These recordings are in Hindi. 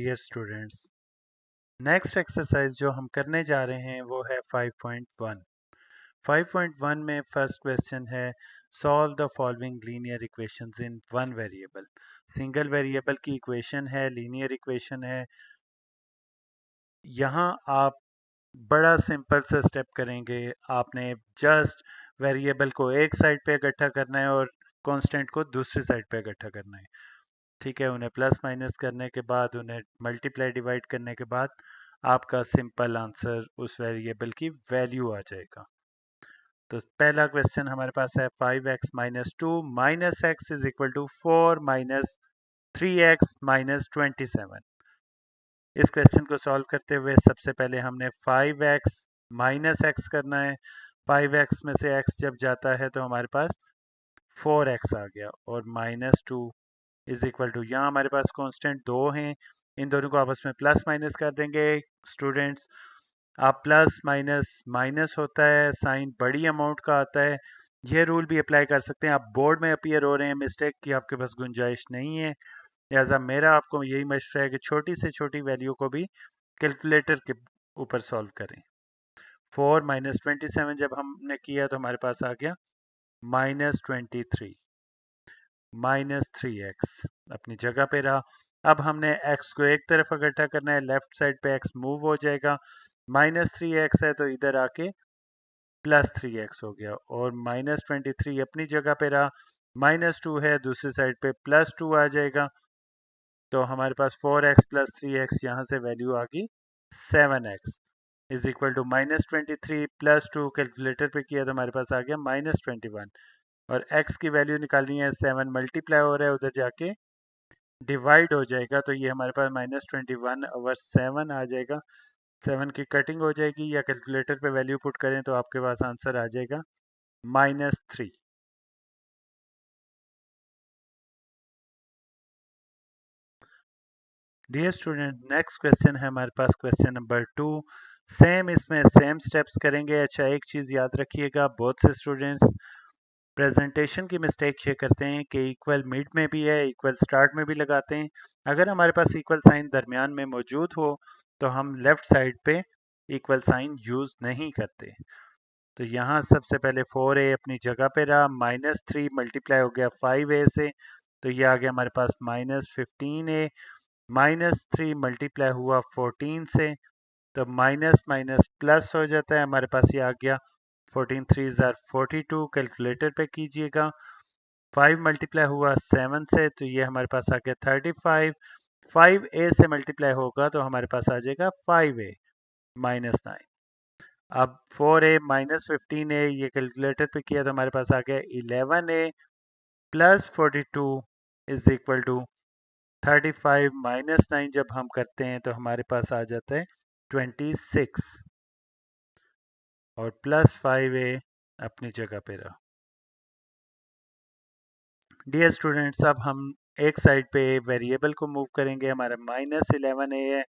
डियर स्टूडेंट्स, नेक्स्ट एक्सरसाइज जो हम करने जा रहे हैं वो है 5.1। 5.1 में फर्स्ट क्वेश्चन है solve the following linear equations in one variable. Single variable की इक्वेशन है, लीनियर इक्वेशन है। यहाँ आप बड़ा सिंपल सा स्टेप करेंगे। आपने जस्ट वेरिएबल को एक साइड पे इकट्ठा करना है और कांस्टेंट को दूसरी साइड पे इकट्ठा करना है। ठीक है, उन्हें प्लस माइनस करने के बाद, उन्हें मल्टीप्लाई डिवाइड करने के बाद आपका सिंपल आंसर उस वेरिएबल की वैल्यू आ जाएगा। तो पहला क्वेश्चन हमारे पास है 5x minus two minus x is equal to 4 minus 3x minus 27। इस क्वेश्चन को सॉल्व करते हुए सबसे पहले हमने 5x माइनस एक्स करना है। 5x में से x जब जाता है तो हमारे पास 4x आ गया और minus two is equal to, यहाँ हमारे पास कांस्टेंट दो हैं, इन दोनों को आपस में प्लस माइनस कर देंगे। स्टूडेंट्स, आप प्लस माइनस माइनस होता है, साइन बड़ी अमाउंट का आता है। ये रूल भी अप्लाई कर सकते हैं। आप बोर्ड में अपीयर हो रहे हैं, मिस्टेक की आपके पास गुंजाइश नहीं है। लिहाजा मेरा आपको यही मशवरा है कि छोटी से छोटी वैल्यू को भी कैलकुलेटर के ऊपर सॉल्व करें। 4 माइनस 27 जब हमने किया तो हमारे पास आ गया -23 माइनस 3x अपनी जगह पे रहा। अब हमने x को एक तरफ इकट्ठा करना है, लेफ्ट साइड पे x मूव हो जाएगा। -3x है तो इधर आके +3x हो गया और -23 अपनी जगह पे रहा। -2 है, दूसरी साइड पे +2 आ जाएगा। तो हमारे पास 4x प्लस 3x, यहाँ से वैल्यू आ गई 7x is equal to -23 +2 calculator पे किया तो हमारे पास आ गया -21 और x की वैल्यू निकालनी है। 7 मल्टीप्लाई हो रहा है, उधर जाके डिवाइड हो जाएगा तो ये हमारे पास -21/7 आ जाएगा। 7 की कटिंग हो जाएगी या कैलकुलेटर पे वैल्यू पुट करें तो आपके पास आंसर आ जाएगा -3। डियर स्टूडेंट, नेक्स्ट क्वेश्चन है हमारे पास क्वेश्चन नंबर 2। सेम इसमें सेम स्टेप्स करेंगे। अच्छा, एक चीज़ याद रखिएगा, बहुत से स्टूडेंट्स प्रेजेंटेशन की मिस्टेक ये करते हैं कि इक्वल मिड में भी है, इक्वल स्टार्ट में भी लगाते हैं। अगर हमारे पास इक्वल साइन दरमियान में मौजूद हो तो हम लेफ्ट साइड पे इक्वल साइन यूज़ नहीं करते। तो यहाँ सबसे पहले 4a अपनी जगह पे रहा, -3 मल्टीप्लाई हो गया 5a से तो ये आ गया हमारे पास -15a। -3 मल्टीप्लाई हुआ 14 से तो माइनस माइनस प्लस हो जाता है, हमारे पास ये आ गया 14 3 ज़ार 42। कैलकुलेटर पे कीजिएगा। 5 मल्टीप्लाई हुआ 7 से तो ये हमारे पास आ गया 35। 5a से मल्टीप्लाई होगा तो हमारे पास आ जाएगा 5a -9। अब 4a -15a ये कैलकुलेटर पे किया तो हमारे पास आ गया 11a plus 42 is equal to 35 -9। जब हम करते हैं तो हमारे पास आ जाता है 26 और +5a अपनी जगह पे रहा। डियर स्टूडेंट्स, अब हम एक साइड पे वेरिएबल को मूव करेंगे। हमारा -11a है,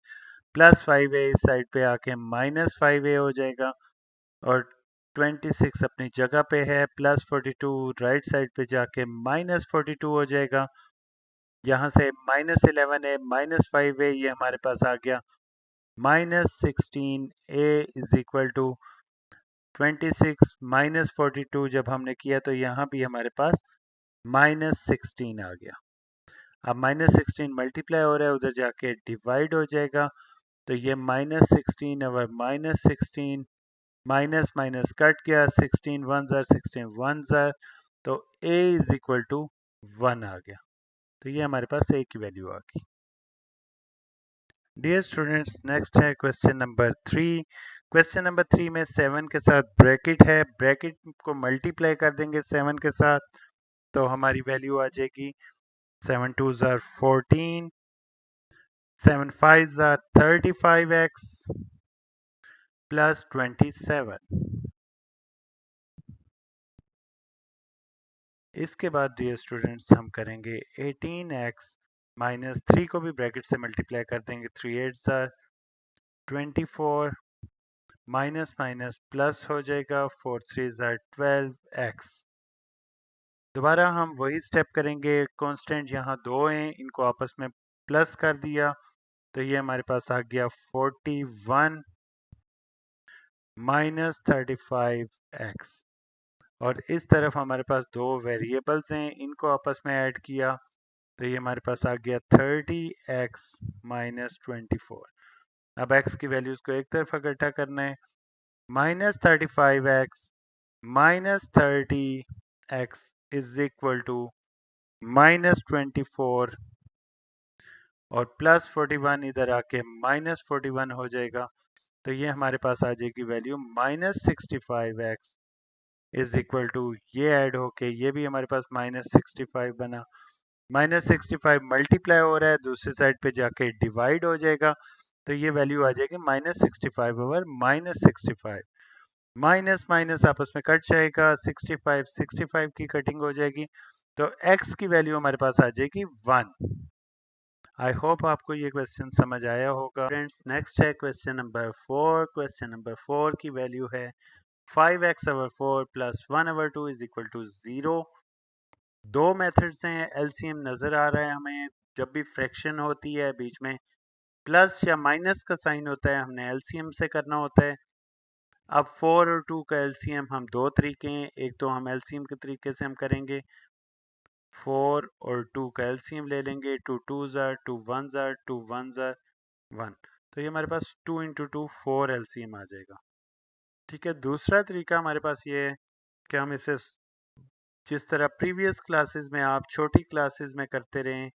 +5a इस साइड पे आके -5a हो जाएगा और 26 अपनी जगह पे है, +42 राइट साइड पे जाके -42 हो जाएगा। यहाँ से -11a -5a ये हमारे पास आ गया -16a इज इक्वल टू 26 -42। जब हमने किया तो यहाँ भी हमारे पास -16 आ गया। अब -16 मल्टीप्लाई हो रहा है, उधर जाके डिवाइड हो जाएगा तो ये -16 और -16 माइनस माइनस कट गया। 16 1 ज़ार 16 1 ज़ार तो a इज इक्वल टू 1 आ गया। तो ये हमारे पास a की वैल्यू आ गई। डियर स्टूडेंट्स, नेक्स्ट है क्वेश्चन नंबर 3। क्वेश्चन नंबर 3 में 7 के साथ ब्रैकेट है, ब्रैकेट को मल्टीप्लाई कर देंगे 7 के साथ तो हमारी वैल्यू आ जाएगी 7 2 ज़ार 14, 7 5 ज़ार 35x प्लस 27। इसके बाद डियर स्टूडेंट्स हम करेंगे 18x -3 को भी ब्रैकेट से मल्टीप्लाई कर देंगे। 3 8 ज़ार 24 माइनस माइनस प्लस हो जाएगा 4 3 ज़ार 12x। दोबारा हम वही स्टेप करेंगे। कांस्टेंट यहाँ दो हैं, इनको आपस में प्लस कर दिया तो ये हमारे पास आ गया 41 माइनस 35x। और इस तरफ हमारे पास दो वेरिएबल्स हैं, इनको आपस में ऐड किया तो ये हमारे पास आ गया 30x माइनस 24। अब x की वैल्यूज को एक तरफ इकट्ठा करना है। Minus 35x minus 30x is equal to minus 24 और प्लस 41 इधर आके माइनस 41 हो जाएगा। तो ये हमारे पास आ जाएगी value minus 65x is equal to, ये ऐड होके ये भी हमारे पास माइनस 65 बना। माइनस 65 मल्टीप्लाई हो रहा है, दूसरी साइड पे जाके डिवाइड हो जाएगा। तो ये वैल्यू आ जाएगी minus 65 over minus 65। Minus minus आपस में कट जाएगा, 65 65 की कटिंग हो जाएगी। तो x की वैल्यू हमारे पास आ जाएगी 1। आई होप आपको ये क्वेश्चन समझ आया होगा। फ्रेंड्स नेक्स्ट है क्वेश्चन नंबर 4। क्वेश्चन नंबर 4 की वैल्यू है 5x over 4 plus 1 over 2 is equal to 0। दो मेथड्स हैं, एलसीएम नज़र आ रहा है हमें। जब भी फ्रैक्शन होती है बीच में प्लस या माइनस का साइन होता है, हमने एलसीएम से करना होता है। अब 4 और 2 का एलसीएम हम दो तरीके हैं, एक तो हम एलसीएम के तरीके से हम करेंगे, 4 और 2 का एलसीएम ले लेंगे। 2 2 ज़ार 2 1 ज़ार 2 1 ज़ार 1। तो ये हमारे पास 2 इंटू 2 4 एलसीएम आ जाएगा। ठीक है, दूसरा तरीका हमारे पास ये है कि हम इसे जिस तरह प्रीवियस क्लासेस में आप छोटी क्लासेस में करते रहें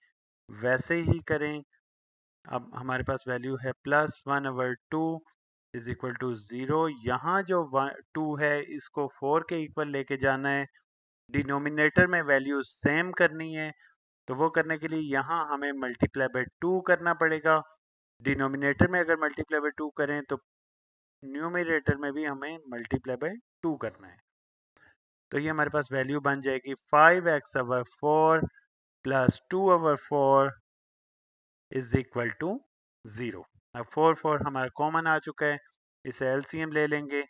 वैसे ही करें। अब हमारे पास वैल्यू है plus 1 over 2 is equal to 0। यहाँ जो 2 है इसको 4 के इक्वल लेके जाना है, डिनोमिनेटर में वैल्यू सेम करनी है। तो वो करने के लिए यहाँ हमें मल्टीप्लाई बाय 2 करना पड़ेगा। डिनोमिनेटर में अगर मल्टीप्लाई बाय 2 करें तो न्यूमरेटर में भी हमें मल्टीप्लाई बाय 2 करना है। तो ये हमारे पास वैल्यू बन जाएगी 5x over 4 plus 2 over 4 is equal to 0। अब 4 4 हमारा कॉमन आ चुका है, इसे एलसीएम ले लेंगे।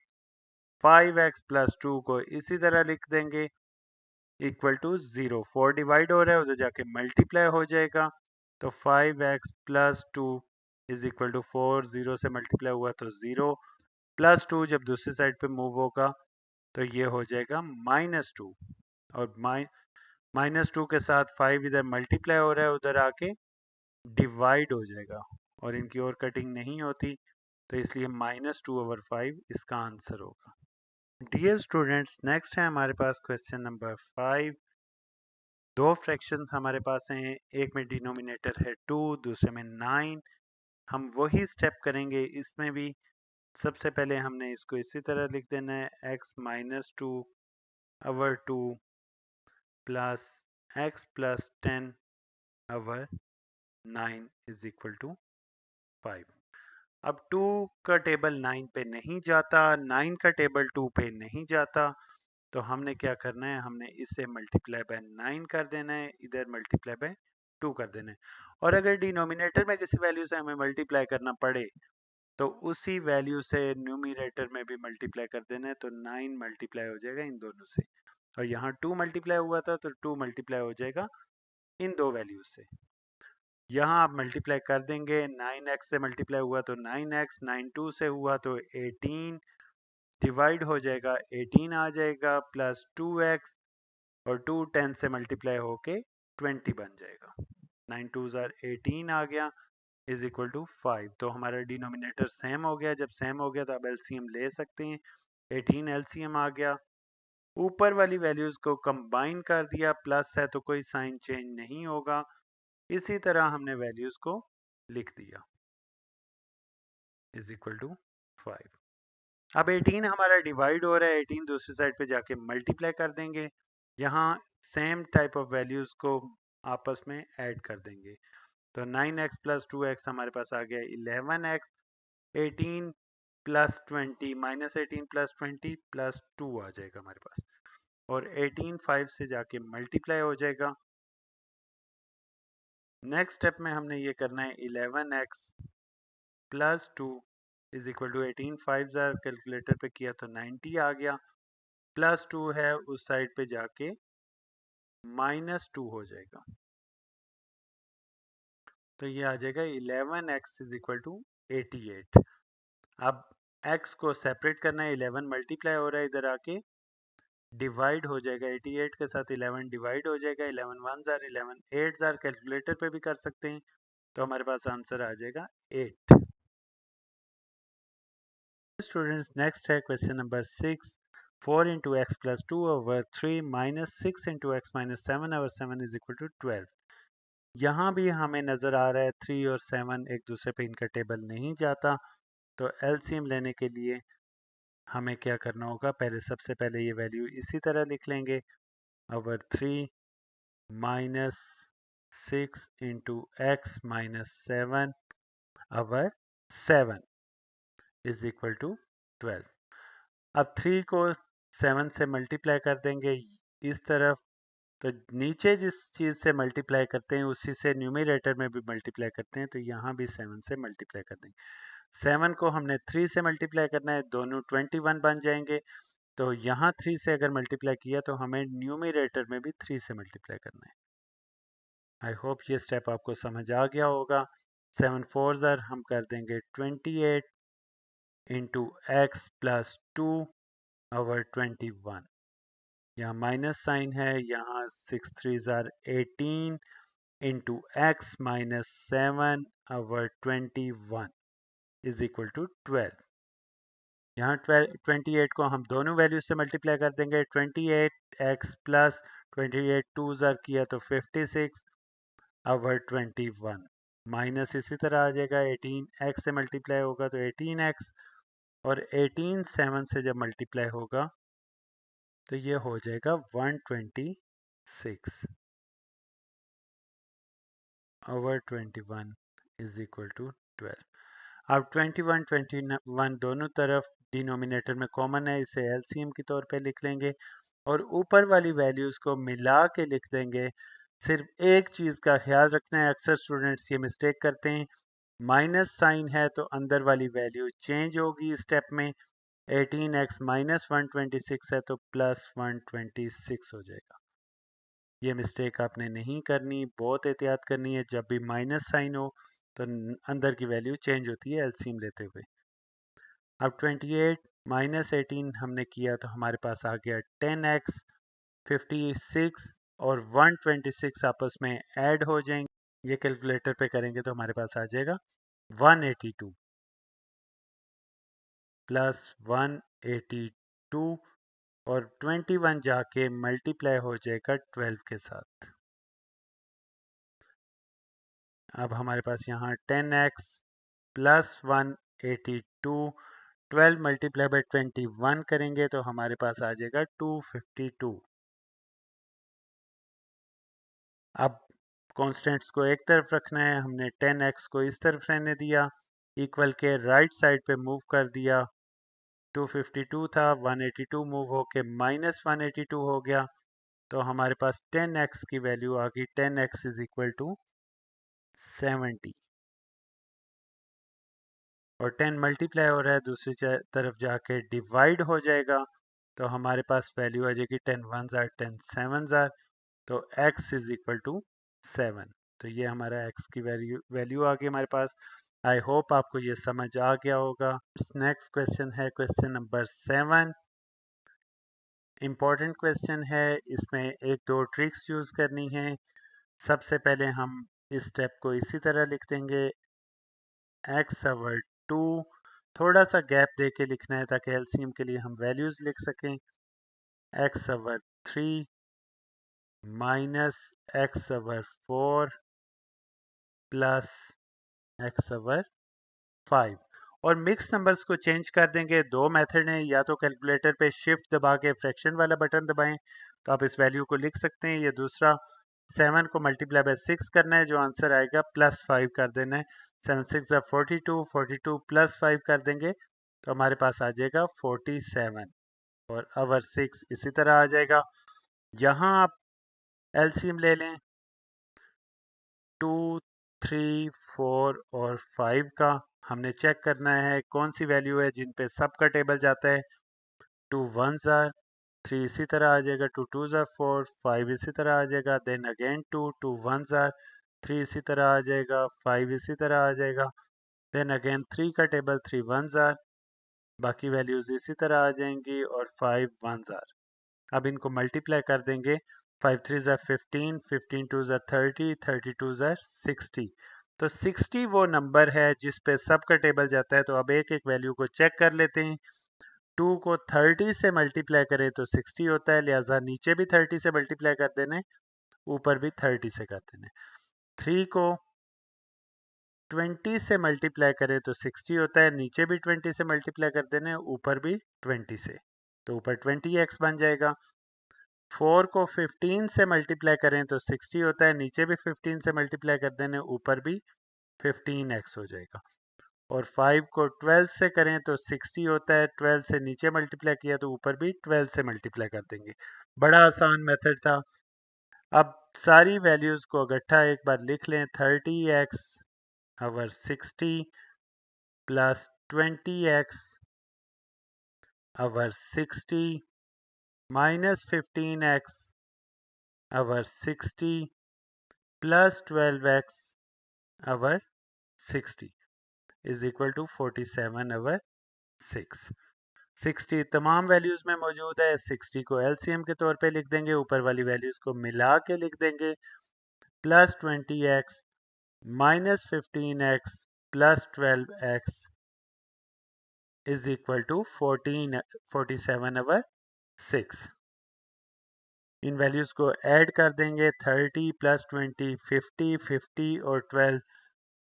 5x प्लस 2 को इसी तरह लिख देंगे इक्वल टू 0। 4 डिवाइड हो रहा है, उधर जाके मल्टीप्लाई हो जाएगा। तो 5x plus 2 is equal to 4, 0 से मल्टीप्लाई हुआ तो 0 प्लस 2 जब दूसरी साइड पे मूव होगा तो ये हो जाएगा माइनस 2। और माइनस 2 के साथ 5 इधर मल्टीप्लाई हो रहा है, उधर आके डिवाइड हो जाएगा और इनकी और कटिंग नहीं होती, तो इसलिए माइनस 2 ओवर 5 इसका आंसर होगा। डियर स्टूडेंट्स नेक्स्ट है हमारे पास क्वेश्चन नंबर 5। दो फ्रैक्शंस हमारे पास हैं, एक में डिनोमिनेटर है 2, दूसरे में 9। हम वही स्टेप करेंगे इसमें भी। सबसे पहले हमने इसको इसी तरह लिख देना है, x minus 2 over 2 plus x plus 10 over 9 is equal to 5। अब 2 का टेबल 9 पे नहीं जाता, 9 का टेबल 2 पे नहीं जाता, तो हमने क्या करना है, हमने इसे मल्टीप्लाई बाय 9 कर देना है, इधर मल्टीप्लाई बाय 2 कर देना है। और अगर डिनोमिनेटर में किसी वैल्यू से हमें मल्टीप्लाई करना पड़े तो उसी वैल्यू से न्यूमरेटर में भी मल्टीप्लाई कर देना है, तो 9 मल्टीप्लाई हो जाएगा इन दोनों से। और यहाँ 2 मल्टीप्लाई हुआ था तो 2 मल्टीप्लाई हो जाएगा इन दो वैल्यू से। यहाँ आप मल्टीप्लाई कर देंगे, 9x से मल्टीप्लाई हुआ तो 9x, 9 2 से हुआ तो 18 डिवाइड हो जाएगा, 18 आ जाएगा प्लस 2x और 2 10 से मल्टीप्लाई होके 20 बन जाएगा। 9 2 ज़ार 18 आ गया इज इक्वल टू 5। तो हमारा डिनोमिनेटर सेम हो गया, जब सेम हो गया तो अब एलसीएम ले सकते हैं। 18 एलसीएम आ गया, ऊपर वाली वैल्यूज को कंबाइन कर दिया, प्लस है तो कोई साइन चेंज नहीं होगा। इसी तरह हमने वैल्यूज को लिख दिया इज इक्वल टू 5। अब 18 हमारा डिवाइड हो रहा है, 18 दूसरी साइड पे जाके मल्टीप्लाई कर देंगे। यहाँ सेम टाइप ऑफ वैल्यूज को आपस में ऐड कर देंगे, तो 9x प्लस 2x हमारे पास आ गया 11x। 18 plus 20 minus 18 plus 20 plus 2 आ जाएगा हमारे पास, और 18 5 से जाके मल्टीप्लाई हो जाएगा। नेक्स्ट स्टेप में हमने ये करना है 11x plus 2 is equal to 18 5 ज़ार कैलकुलेटर पे किया तो 90 आ गया, प्लस 2 है उस साइड पे जाके माइनस 2 हो जाएगा। तो ये आ जाएगा 11x इज इक्वल टू 88। अब x को सेपरेट करना है, 11 मल्टीप्लाई हो रहा है इधर आके, डिवाइड हो जाएगा 88 के साथ, 11 डिवाइड हो जाएगा, 11 वन जार 11 8 जार, कैलकुलेटर पे भी कर सकते हैं, तो हमारे पास आंसर आ जाएगा 8। स्टूडेंट्स नेक्स्ट है question number 6। 4 into x plus 2 over 3 minus 6 into x minus 7 over 7 is equal to 12। यहाँ भी हमें नज़र आ रहा है 3 और 7 एक दूसरे पे इनका टेबल नहीं जाता, तो एलसीएम लेने के लिए हमें क्या करना होगा, पहले सबसे पहले ये वैल्यू इसी तरह लिख लेंगे, over 3 minus 6 into x minus 7 over 7 is equal to 12। अब 3 को 7 से मल्टीप्लाई कर देंगे इस तरफ, तो नीचे जिस चीज़ से मल्टीप्लाई करते हैं उसी से न्यूमरेटर में भी मल्टीप्लाई करते हैं, तो यहाँ भी 7 से मल्टीप्लाई कर देंगे। 7 को हमने 3 से मल्टीप्लाई करना है, दोनों 21 बन जाएंगे, तो यहाँ 3 से अगर मल्टीप्लाई किया तो हमें न्यूमरेटर में भी 3 से मल्टीप्लाई करना है। आई होप ये स्टेप आपको समझ आ गया होगा। 7 4 ज़र हम कर देंगे 28 इंटू एक्स प्लस 2 ओवर 21, यहाँ माइनस साइन है, यहाँ 6 3 ज़ार 18 into x minus 7 over 21 is equal to 12। यहाँ 28 को हम दोनों वैल्यूज से मल्टीप्लाई कर देंगे, 28 एक्स प्लस 28 टू ज़ार किया तो 56 ओवर 21, माइनस इसी तरह आ जाएगा, 18 एक्स से मल्टीप्लाई होगा तो 18 एक्स, और 18 7 से जब मल्टीप्लाई होगा तो ये हो जाएगा 126 ओवर 21 इज इक्वल टू 12। अब 21 21 दोनों तरफ डिनोमिनेटर में कॉमन है, इसे एलसीएम के तौर पे लिख लेंगे और ऊपर वाली वैल्यूज़ को मिला के लिख देंगे। सिर्फ एक चीज़ का ख्याल रखना है, अक्सर स्टूडेंट्स ये मिस्टेक करते हैं, माइनस साइन है तो अंदर वाली वैल्यू चेंज होगी स्टेप में, 18x माइनस 126 है तो प्लस 126 हो जाएगा। ये मिस्टेक आपने नहीं करनी, बहुत एहतियात करनी है, जब भी माइनस साइन हो तो अंदर की वैल्यू चेंज होती है एलसीएम लेते हुए। अब 28 माइनस 18 हमने किया तो हमारे पास आ गया 10x, 56 और 126 आपस में ऐड हो जाएंगे, ये कैलकुलेटर पे करेंगे तो हमारे पास आ जाएगा 182 प्लस 182 और 21 जाके मल्टीप्लाई हो जाएगा 12 के साथ। अब हमारे पास यहाँ 10x प्लस 182, 12 मल्टीप्लाई बाई 21 करेंगे तो हमारे पास आ जाएगा 252। अब कॉन्स्टेंट्स को एक तरफ रखना है, हमने 10x को इस तरफ रहने दिया, इक्वल के राइट साइड पे मूव कर दिया, 252 था, 182 मूव होके माइनस 182 हो गया, तो हमारे पास 10x की वैल्यू आ गई, 10x इज इक्वल टू 70, और 10 मल्टीप्लाई हो रहा है दूसरी तरफ जाके डिवाइड हो जाएगा, तो हमारे पास वैल्यू आ जाएगी 10 वन ज़ार 10 7 ज़ार, तो x इज इक्वल टू 7। तो ये हमारा x की वैल्यू वैल्यू आ गई हमारे पास। आई होप आपको ये समझ आ गया होगा। नेक्स्ट क्वेश्चन है क्वेश्चन नंबर 7। इम्पॉर्टेंट क्वेश्चन है, इसमें एक दो ट्रिक्स यूज़ करनी है। सबसे पहले हम इस स्टेप को इसी तरह लिख देंगे, x ओवर 2, थोड़ा सा गैप दे के लिखना है ताकि एलसीएम के लिए हम वैल्यूज़ लिख सकें, x over 3 minus x over 4 plus x over 5, और मिक्स नंबर्स को चेंज कर देंगे। दो मेथड हैं, या तो कैलकुलेटर पे शिफ्ट दबा के फ्रैक्शन वाला बटन दबाएं तो आप इस वैल्यू को लिख सकते हैं, या दूसरा 7 को मल्टीप्लाई बाय 6 करना है, जो आंसर आएगा प्लस 5 कर देना है, 7 6 42, 42 प्लस 5 कर देंगे तो हमारे पास आ जाएगा 47, और ओवर 6 इसी तरह आ जाएगा। यहाँ आप एलसीएम ले लें 2 3 4 और 5 का, हमने चेक करना है कौन सी वैल्यू है जिन पे सब का टेबल जाता है। 2 वन ज़ार 3 इसी तरह आ जाएगा, 2 टू ज़ार 4, 5 इसी तरह आ जाएगा, देन अगेन 2 2 वन ज़ार 3 इसी तरह आ जाएगा, 5 इसी तरह आ जाएगा। देन अगेन 3 का टेबल, 3 वंस आर, बाकी वैल्यूज इसी तरह आ जाएंगी और 5 वंस आर। अब इनको मल्टीप्लाई कर देंगे, 5 3 ज़ार 15, 15 2 ज़ार 30, 30 2 ज़ार 60। तो 60 वो नंबर है जिस पे सब का टेबल जाता है। तो अब एक एक वैल्यू को चेक कर लेते हैं। 2 को 30 से मल्टीप्लाई करें तो 60 होता है, लिहाजा नीचे भी 30 से मल्टीप्लाई कर देने, ऊपर भी 30 से कर देने। 3 को 20 से मल्टीप्लाई करें तो 60 होता है, नीचे भी 20 से मल्टीप्लाई कर देने, ऊपर भी 20 से, तो ऊपर 20x बन जाएगा। 4 को 15 से मल्टीप्लाई करें तो 60 होता है, नीचे भी 15 से मल्टीप्लाई कर देने, ऊपर भी 15x हो जाएगा। और 5 को 12 से करें तो 60 होता है, 12 से नीचे मल्टीप्लाई किया तो ऊपर भी 12 से मल्टीप्लाई कर देंगे। बड़ा आसान मेथड था। अब सारी वैल्यूज को इकट्ठा एक बार लिख लें। 30x over 60 plus 20x over 60 minus 15x over 60 plus 12x over 60 is equal to 47 over 6। 60 तमाम वैल्यूज में मौजूद है। 60 को एलसीएम के तौर पे लिख देंगे, ऊपर वाली वैल्यूज को मिला के लिख देंगे। Plus 20x minus 15x plus 12x is equal to 47 over 6। इन वैल्यूज को ऐड कर देंगे। 30 प्लस 20 50, 50 और 12,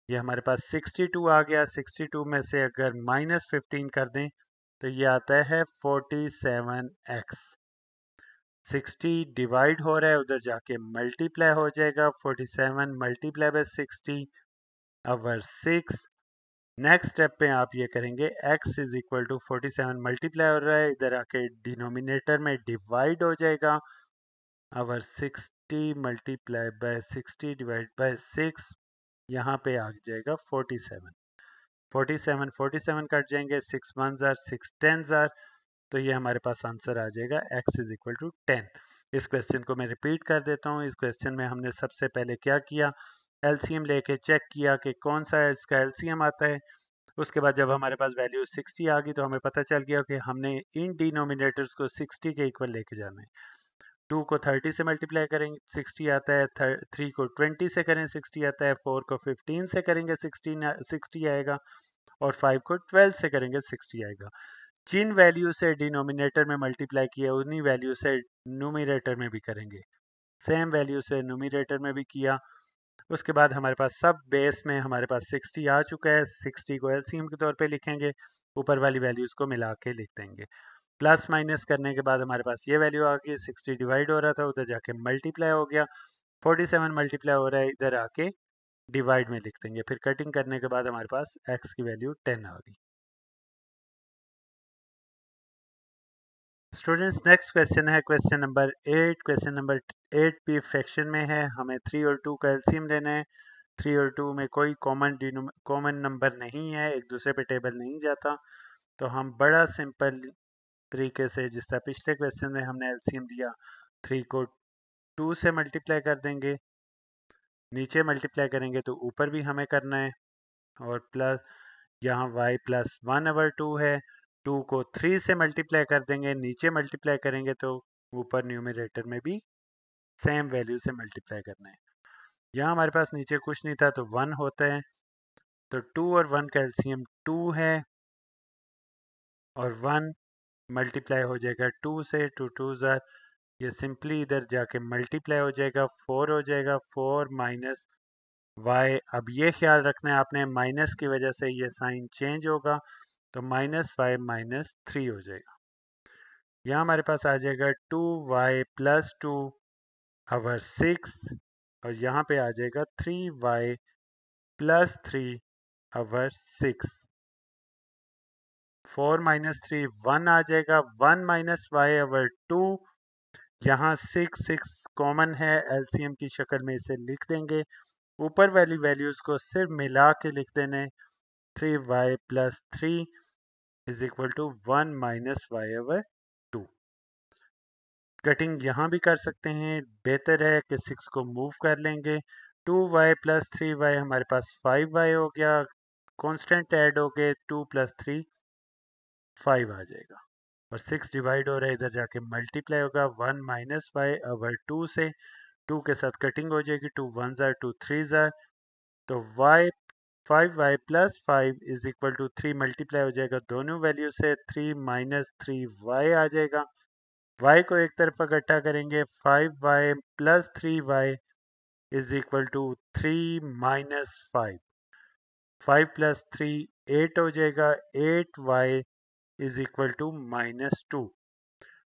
ये हमारे पास 62 आ गया। 62 में से अगर माइनस 15 कर दें तो ये आता है 47x। 60 डिवाइड हो रहा है, उधर जाके मल्टीप्लाई हो जाएगा। 47 multiply by 60 over 6। Next step पे आप ये करेंगे, x is equal to 47 multiply हो रहा है, इधर आके डिनोमिनेटर में डिवाइड हो जाएगा। Over 60 multiply by 60 divide by 6, यहाँ पे आ जाएगा 47। 47 47 कट जाएंगे, 6 1 जार 6 10 जार, तो ये हमारे पास आंसर आ जाएगा x इज इक्वल टू 10। इस क्वेश्चन को मैं रिपीट कर देता हूँ। इस क्वेश्चन में हमने सबसे पहले क्या किया, एलसीएम लेके चेक किया कि कौन सा है इसका एलसीएम आता है। उसके बाद जब हमारे पास वैल्यू 60 आ गई तो हमें पता चल गया कि हमने इन डिनोमिनेटर्स को 60 के इक्वल लेके जाना है। 2 को 30 से मल्टीप्लाई करेंगे 60 आता है, 3 को 20 से करें 60 आता है, 4 को 15 से करेंगे 60 आएगा, और 5 को 12 से करेंगे 60 आएगा। जिन वैल्यू से डिनोमिनेटर में मल्टीप्लाई किया उन्हीं वैल्यू से न्यूमरेटर में भी करेंगे। सेम वैल्यू से न्यूमरेटर में भी किया। उसके बाद हमारे पास सब बेस में हमारे पास 60 आ चुका है। 60 को एलसीएम के तौर पे लिखेंगे, ऊपर वाली वैल्यूज को मिला के लिख देंगे। प्लस माइनस करने के बाद हमारे पास ये वैल्यू आ गई। 60 डिवाइड हो रहा था, उधर जाके मल्टीप्लाई हो गया। 47 मल्टीप्लाई हो रहा है, इधर आके डिवाइड में लिख देंगे। फिर कटिंग करने के बाद हमारे पास x की वैल्यू 10 आ गई। स्टूडेंट्स नेक्स्ट क्वेश्चन है क्वेश्चन नंबर 8। क्वेश्चन नंबर 8 भी फ्रैक्शन में है। हमें 3 और 2 का एलसीएम लेना है। 3 और 2 में कोई कॉमन नंबर नहीं है, एक दूसरे पे टेबल नहीं जाता। तो हम बड़ा सिंपल तरीके से, जिस तरह पिछले क्वेश्चन में हमने एलसीएम दिया, 3 को 2 से मल्टीप्लाई कर देंगे, नीचे मल्टीप्लाई करेंगे तो ऊपर भी हमें करना है, और प्लस यहाँ y प्लस 1/2 है। 2 को 3 से मल्टीप्लाई कर देंगे, नीचे मल्टीप्लाई करेंगे तो ऊपर न्यूमरेटर में भी सेम वैल्यू से मल्टीप्लाई करना है। यहाँ हमारे पास नीचे कुछ नहीं था तो 1 होता है, तो 2 और 1 का एलसीएम 2 है, और 1 मल्टीप्लाई हो जाएगा 2 से, 2 2 ज़ार, ये सिंपली इधर जाके मल्टीप्लाई हो जाएगा, 4 हो जाएगा। 4 माइनस वाई, अब ये ख्याल रखना है आपने, माइनस की वजह से ये साइन चेंज होगा, तो -5 -3 हो जाएगा। यहाँ हमारे पास आ जाएगा 2y प्लस 2 ओवर 6, और यहाँ पे आ जाएगा 3y प्लस 3 ओवर 6। 4 माइनस 3 1 आ जाएगा, 1 माइनस वाई ओवर 2। यहाँ 6 6 कॉमन है, एलसीएम की शक्ल में इसे लिख देंगे। ऊपर वाली वैल्यूज को सिर्फ मिला के लिख देने, 3y plus 3 is equal to 1 minus y over 2। Cutting यहाँ भी कर सकते हैं, बेहतर है कि 6 को मूव कर लेंगे। 2y प्लस 3y हमारे पास 5y हो गया, कांस्टेंट ऐड हो गए, 2 प्लस 3 5 आ जाएगा, और 6 डिवाइड हो रहा है, इधर जाके मल्टीप्लाई होगा 1 माइनस वाई ओवर 2 से, 2 के साथ कटिंग हो जाएगी, 2 वन ज़ार 2 थ्री ज़ार, तो y 5y plus 5 is equal to 3 multiply हो जाएगा दोनों वैल्यू से, 3 माइनस 3y आ जाएगा, y को एक तरफ इकट्ठा करेंगे, 5y plus 3y is equal to 3 minus 5, 5 plus 3 8 हो जाएगा, 8y is equal to minus 2,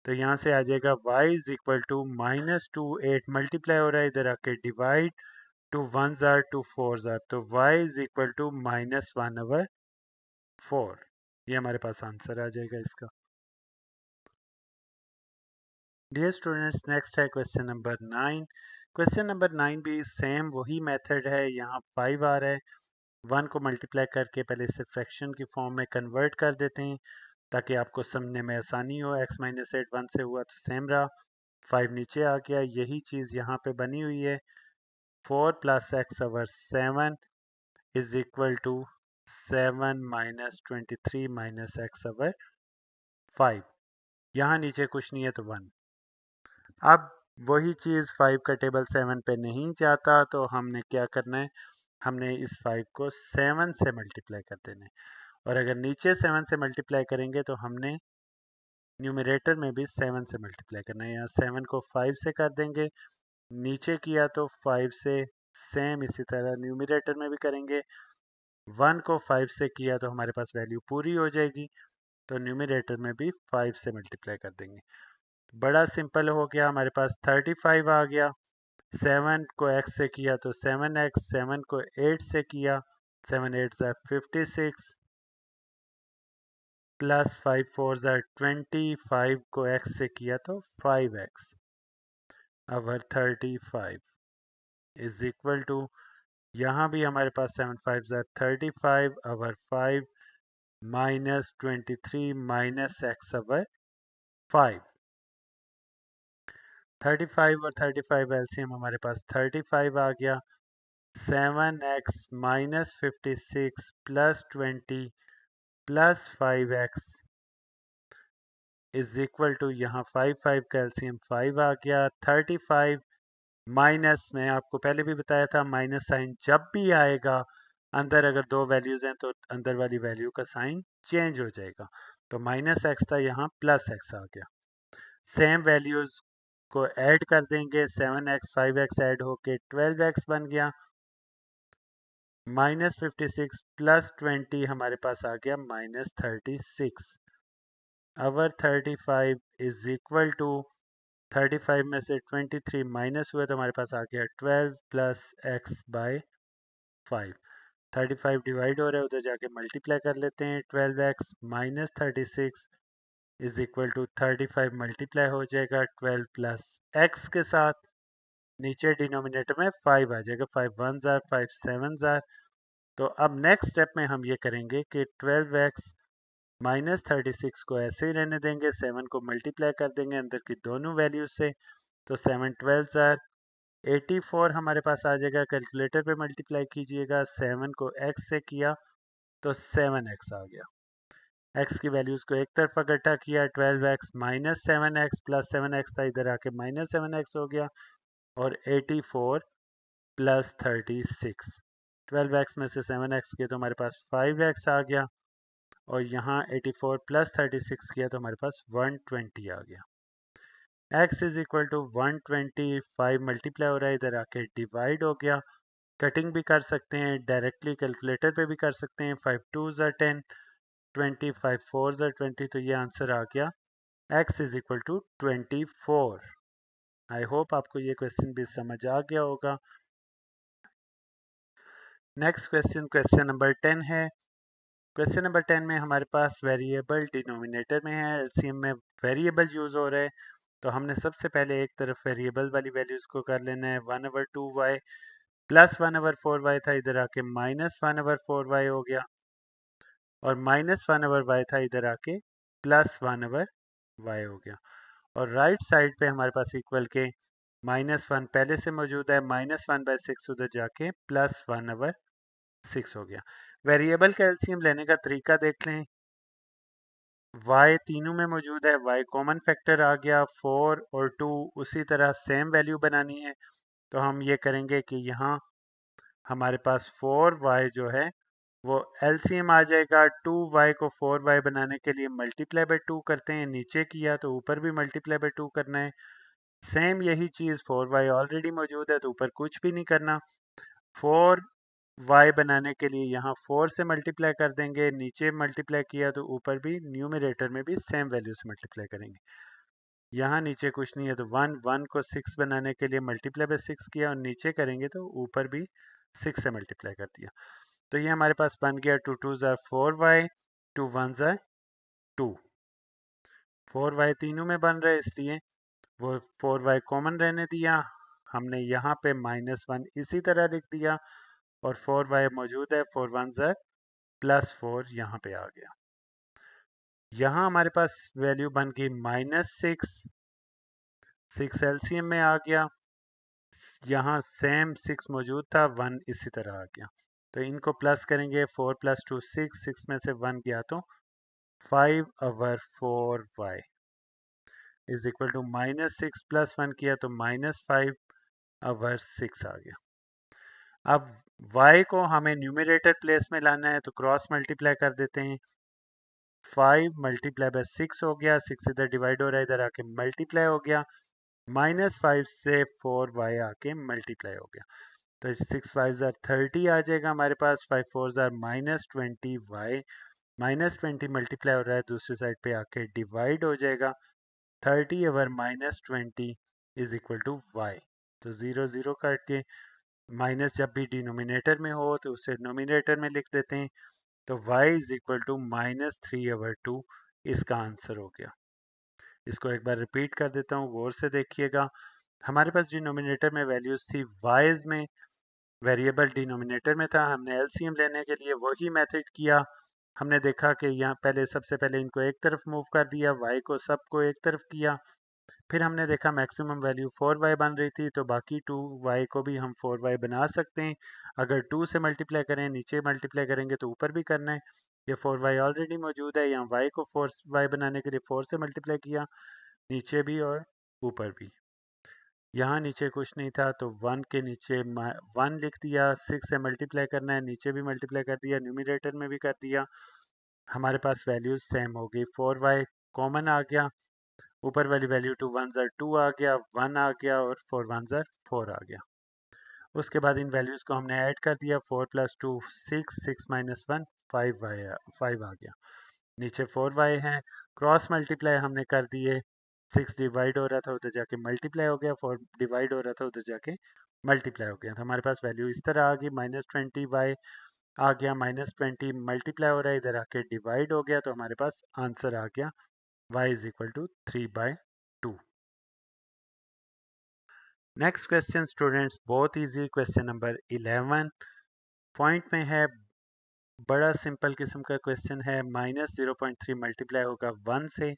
तो यहाँ से आ जाएगा y is equal to minus 2, 8 multiply हो रहा है, इधर आके डिवाइड, 2 वन ज़ार 2 फोर ज़ार, तो y is equal to minus 1 over 4, ये हमारे पास आंसर आ जाएगा इसका। डियर स्टूडेंट्स, नेक्स्ट है क्वेश्चन नंबर 9। क्वेश्चन नंबर 9 भी सेम वही मेथड है, यहाँ 5 आ रहा है, 1 को मल्टीप्लाई करके पहले इसे फ्रैक्शन की फॉर्म में कन्वर्ट कर देते हैं ताकि आपको समझने में आसानी हो, x माइनस 8 1 से हुआ तो सेम रहा, 5 नीचे आ गया, यही चीज़ यहाँ पे बनी हुई है, 4 plus x over 7 is equal to 7 minus 23 minus x over 5, यहाँ नीचे कुछ नहीं है तो 1। अब वही चीज़ 5 का टेबल 7 पे नहीं जाता, तो हमने क्या करना है, हमने इस 5 को 7 से मल्टीप्लाई कर देना है, और अगर नीचे 7 से मल्टीप्लाई करेंगे तो हमने न्यूमरेटर में भी 7 से मल्टीप्लाई करना है, यहाँ 7 को 5 से कर देंगे, नीचे किया तो 5 से, सेम इसी तरह न्यूमरेटर में भी करेंगे, 1 को 5 से किया तो हमारे पास वैल्यू पूरी हो जाएगी, तो न्यूमरेटर में भी 5 से मल्टीप्लाई कर देंगे। बड़ा सिंपल हो गया, हमारे पास 35 आ गया, 7 को x से किया तो 7x, 7 को 8 से किया, 7 8 ज़ा 56, प्लस 5 4 ज़ा 20, 5 को x से किया तो 5x over 35 is equal to, यहाँ भी हमारे पास 7 5 ज़ा 35 over 5 minus 23 minus x over 5, 35 और 35 एलसीएम हमारे पास 35 आ गया, 7x minus 56 plus 20 plus 5x is equal to, यहाँ 5 5 का एलसीएम 5 आ गया, 35 माइनस, मैं आपको पहले भी बताया था माइनस साइन जब भी आएगा अंदर अगर दो वैल्यूज हैं तो अंदर वाली वैल्यू का साइन चेंज हो जाएगा, तो माइनस एक्स था, यहाँ प्लस एक्स आ गया, सेम वैल्यूज को ऐड कर देंगे, 7x 5x ऐड होके 12x बन गया, माइनस 56 प्लस 20 हमारे पास आ गया minus 36 over 35 is equal to, 35 में से 23 माइनस हुआ तो हमारे पास आ गया 12 प्लस एक्स बाय 5, 35 डिवाइड हो रहा है, उधर जाके मल्टीप्लाई कर लेते हैं, 12x minus 36 is equal to 35 multiply हो जाएगा 12 प्लस एक्स के साथ, नीचे डिनोमिनेटर में 5 आ जाएगा, 5 वन ज़ार 5 सेवन ज़ार, तो अब नेक्स्ट स्टेप में हम ये करेंगे कि 12x माइनस 36 को ऐसे ही रहने देंगे, 7 को मल्टीप्लाई कर देंगे अंदर की दोनों वैल्यूज से, तो 7 12 ज़ार 84 हमारे पास आ जाएगा, कैलकुलेटर पे मल्टीप्लाई कीजिएगा, 7 को x से किया तो 7x आ गया, x की वैल्यूज़ को एक तरफ इकट्ठा किया, 12x minus 7x plus 7x था, इधर आके माइनस 7x हो गया, और 84 प्लस 36, 12x में से 7x किया तो हमारे पास 5x आ गया, और यहाँ 84 प्लस 36 किया तो हमारे पास 120 आ गया, x is equal to 125 multiply हो रहा है, इधर आके डिवाइड हो गया, कटिंग भी कर सकते हैं, डायरेक्टली कैलकुलेटर पे भी कर सकते हैं, 5 2 ज़ा 10, 20 5 4 ज़ा 20, तो ये आंसर आ गया x is equal to 24। I hope आपको ये क्वेश्चन भी समझ आ गया होगा। नेक्स्ट क्वेश्चन, क्वेश्चन नंबर 10 है। क्वेश्चन नंबर 10 में हमारे पास वेरिएबल डिनोमिनेटर में है, एलसीएम में वेरिएबल यूज़ हो रहा है, तो हमने सबसे पहले एक तरफ वेरिएबल वाली वैल्यूज़ को कर लेना है, 1 over 2y plus 1 over 4y था, इधर आके माइनस 1 ओवर 4y हो गया, और माइनस 1 ओवर y था, इधर आके प्लस 1 ओवर y हो गया, और राइट साइड पे हमारे पास इक्वल के -1 पहले से मौजूद है, -1/6 उधर जाके +1/6 हो गया। वेरिएबल का एलसीएम लेने का तरीका देख लें। y तीनों में मौजूद है, y कॉमन फैक्टर आ गया, 4 और 2 उसी तरह सेम वैल्यू बनानी है। तो हम ये करेंगे कि यहाँ हमारे पास 4y जो है वो एलसीएम आ जाएगा। 2y को 4y बनाने के लिए मल्टीप्लाई बाय 2 करते हैं, नीचे किया तो ऊपर भी मल्टीप्लाई बाय 2 करना है। सेम यही चीज़ 4y ऑलरेडी मौजूद है तो ऊपर कुछ भी नहीं करना। 4y बनाने के लिए यहाँ 4 से मल्टीप्लाई कर देंगे, नीचे मल्टीप्लाई किया तो ऊपर भी न्यूमरेटर में भी सेम वैल्यू से मल्टीप्लाई करेंगे। यहाँ नीचे कुछ नहीं है तो 1 को 6 बनाने के लिए मल्टीप्लाई बाय 6 किया और नीचे करेंगे तो ऊपर भी 6 से मल्टीप्लाई कर दिया। तो ये हमारे पास बन गया 2 2 ज़ा 4y, 2 1 ज़ा 2। 4y तीनों में बन रहा है इसलिए वो 4y कॉमन रहने दिया। हमने यहाँ पे -1 इसी तरह लिख दिया और 4y मौजूद है, 4 1 ज़ा +4 यहाँ पे आ गया। यहाँ हमारे पास वैल्यू बन गई -6, 6 एलसीएम में आ गया। यहाँ सेम 6 मौजूद था, 1 इसी तरह आ गया। तो इनको प्लस करेंगे, 4 + 2 6, 6 में से 1 गया तो 5/4y इज इक्वल टू -6 + 1 किया तो -5/6 आ गया। अब y को हमें न्यूमरेटर प्लेस में लाना है तो क्रॉस मल्टीप्लाई कर देते हैं। 5 × 6 हो गया, 6 इधर डिवाइड हो रहा है, इधर आके मल्टीप्लाई हो गया, -5 से 4y आके मल्टीप्लाई हो गया। तो 6 5 ज़ा 30 आ जाएगा हमारे पास, 5 4 ज़ा -20y, -20 मल्टीप्लाई हो रहा है दूसरी साइड पे आके डिवाइड हो जाएगा। 30/-20 इज इक्वल टू y। तो 0 0 काट के माइनस जब भी डिनोमिनेटर में हो तो उसे नोमिनेटर में लिख देते हैं। तो y इज इक्वल टू -3/2 इसका आंसर हो गया। इसको एक बार रिपीट कर देता हूँ, गौर से देखिएगा। हमारे पास डिनोमिनेटर में वैल्यूज थी, y's में वेरिएबल डिनोमिनेटर में था, हमने एलसीएम लेने के लिए वही मेथड किया। हमने देखा कि यहाँ पहले सबसे पहले इनको एक तरफ मूव कर दिया, y को सबको एक तरफ किया। फिर हमने देखा मैक्सिमम वैल्यू 4y बन रही थी तो बाकी 2y को भी हम 4y बना सकते हैं। अगर 2 से मल्टीप्लाई करें, नीचे मल्टीप्लाई करेंगे तो ऊपर भी करना है। ये 4y ऑलरेडी मौजूद है, यहाँ y को 4y बनाने के लिए 4 से मल्टीप्लाई किया, नीचे भी और ऊपर भी। यहाँ नीचे कुछ नहीं था तो 1 के नीचे 1 लिख दिया, 6 से मल्टीप्लाई करना है, नीचे भी मल्टीप्लाई कर दिया, न्यूमरेटर में भी कर दिया। हमारे पास वैल्यूज सेम हो गई, 4y कॉमन आ गया, ऊपर वाली वैल्यू 2 1 ज़ा 2 आ गया, 1 आ गया और 4 1 ज़ा 4 आ गया। उसके बाद इन वैल्यूज़ को हमने ऐड कर दिया, 4 + 2 6, 6 - 1 5 आ गया। नीचे 4y हैं, क्रॉस मल्टीप्लाई हमने कर दिए, 6 डिवाइड हो रहा था उधर जाके मल्टीप्लाई हो गया, 4 डिवाइड हो रहा था उधर जाके मल्टीप्लाई हो गया। तो हमारे पास वैल्यू इस तरह आ गई, -20y आ गया, -20 मल्टीप्लाई हो रहा है, इधर आके डिवाइड हो गया, तो हमारे पास आंसर आ गया y is equal to 3/2। Next question students, बहुत इजी क्वेश्चन नंबर 11 पॉइंट में है, बड़ा सिंपल किस्म का क्वेश्चन है। -0.3 मल्टीप्लाई होगा 1 से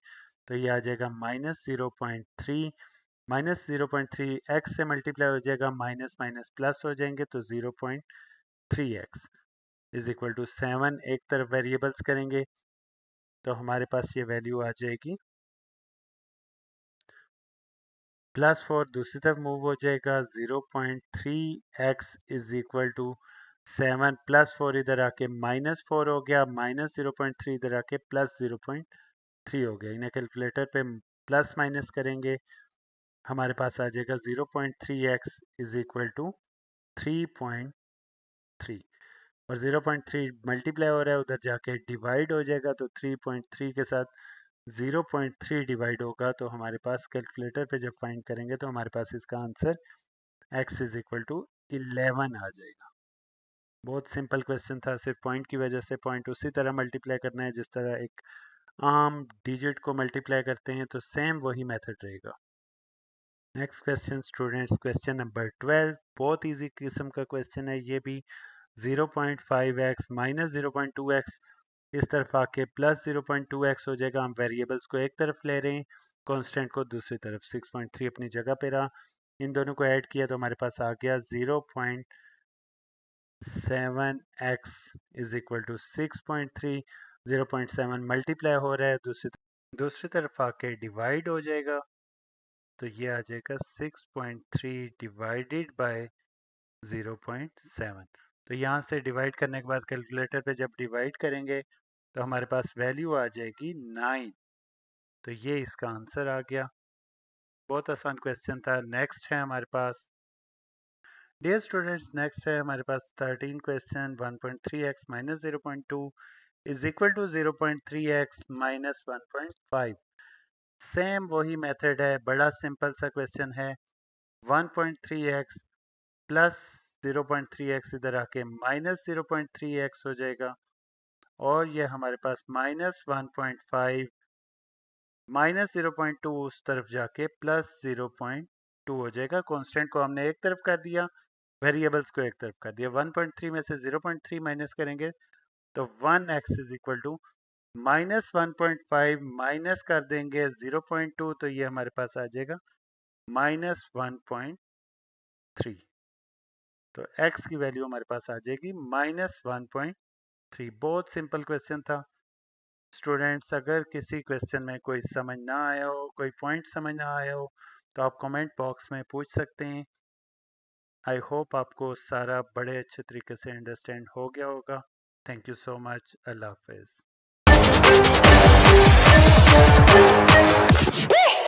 तो ये आ जाएगा -0.3, -0.3 x से मल्टीप्लाई हो जाएगा, माइनस माइनस प्लस हो जाएंगे तो 0.3x इज इक्वल टू 7। एक तरफ वेरिएबल्स करेंगे तो हमारे पास ये वैल्यू आ जाएगी, +4 दूसरी तरफ मूव हो जाएगा, 0.3x इज इक्वल टू 7 +4 इधर आके -4 हो गया, -0.3 इधर आके +0.3 हो गया। इन्हें कैलकुलेटर पे प्लस माइनस करेंगे, हमारे पास आ जाएगा 0.3x इज इक्वल टू 3.3 और 0.3 मल्टीप्लाई हो रहा है उधर जाके डिवाइड हो जाएगा, तो 3.3 के साथ 0.3 डिवाइड होगा तो हमारे पास कैलकुलेटर पे जब फाइंड करेंगे तो हमारे पास इसका answer x is equal to 11 आ जाएगा। बहुत सिंपल क्वेश्चन था, सिर्फ पॉइंट की वजह से पॉइंट उसी तरह मल्टीप्लाई करना है जिस तरह एक आम डिजिट को मल्टीप्लाई करते हैं, तो सेम वही मेथड रहेगा। Next question students, question number 12 बहुत इजी किस्म का क्वेश्चन है ये भी। 0.5x माइनस 0.2x इस तरफ आके +0.2x हो जाएगा। हम वेरिएबल्स को एक तरफ ले रहे हैं, कांस्टेंट को दूसरी तरफ। 6.3 अपनी जगह पे रहा, इन दोनों को ऐड किया तो हमारे पास आ गया 0.7x is equal to 6.3। 0.7 multiply हो रहा है, दूसरी तरफ आके डिवाइड हो जाएगा, तो ये आ जाएगा 6.3 डिवाइडेड बाय 0.7। तो यहाँ से डिवाइड करने के बाद कैलकुलेटर पे जब डिवाइड करेंगे तो हमारे पास वैल्यू आ जाएगी 9। तो ये इसका आंसर आ गया। बहुत आसान क्वेश्चन था। नेक्स्ट है हमारे पास, डियर स्टूडेंट्स, नेक्स्ट है हमारे पास 13 question. 1.3x minus 0.2 is equal to 0.3x minus 1.5। Same वही मेथड है, बड़ा सिंपल सा क्वेश्चन है। 1.3x प्लस 0.3x इधर आके माइनस 0.3x हो जाएगा, और ये हमारे पास माइनस 1.5 माइनस 0.2 उस तरफ जाके प्लस 0.2 हो जाएगा। कांस्टेंट को हमने एक तरफ कर दिया, वेरिएबल्स को एक तरफ कर दिया। 1.3 में से 0.3 माइनस करेंगे तो 1x is equal to minus 1.5 minus कर देंगे 0.2, तो ये हमारे पास आ जाएगा माइनस 1.3। तो x की वैल्यू हमारे पास आ जाएगी माइनस 1.3। बहुत सिंपल क्वेश्चन था। स्टूडेंट्स, अगर किसी क्वेश्चन में कोई समझ ना आया हो, कोई पॉइंट समझ ना आया हो, तो आप कमेंट बॉक्स में पूछ सकते हैं। आई होप आपको सारा बड़े अच्छे तरीके से अंडरस्टैंड हो गया होगा। Thank you so much. अल्लाह हाफिज़।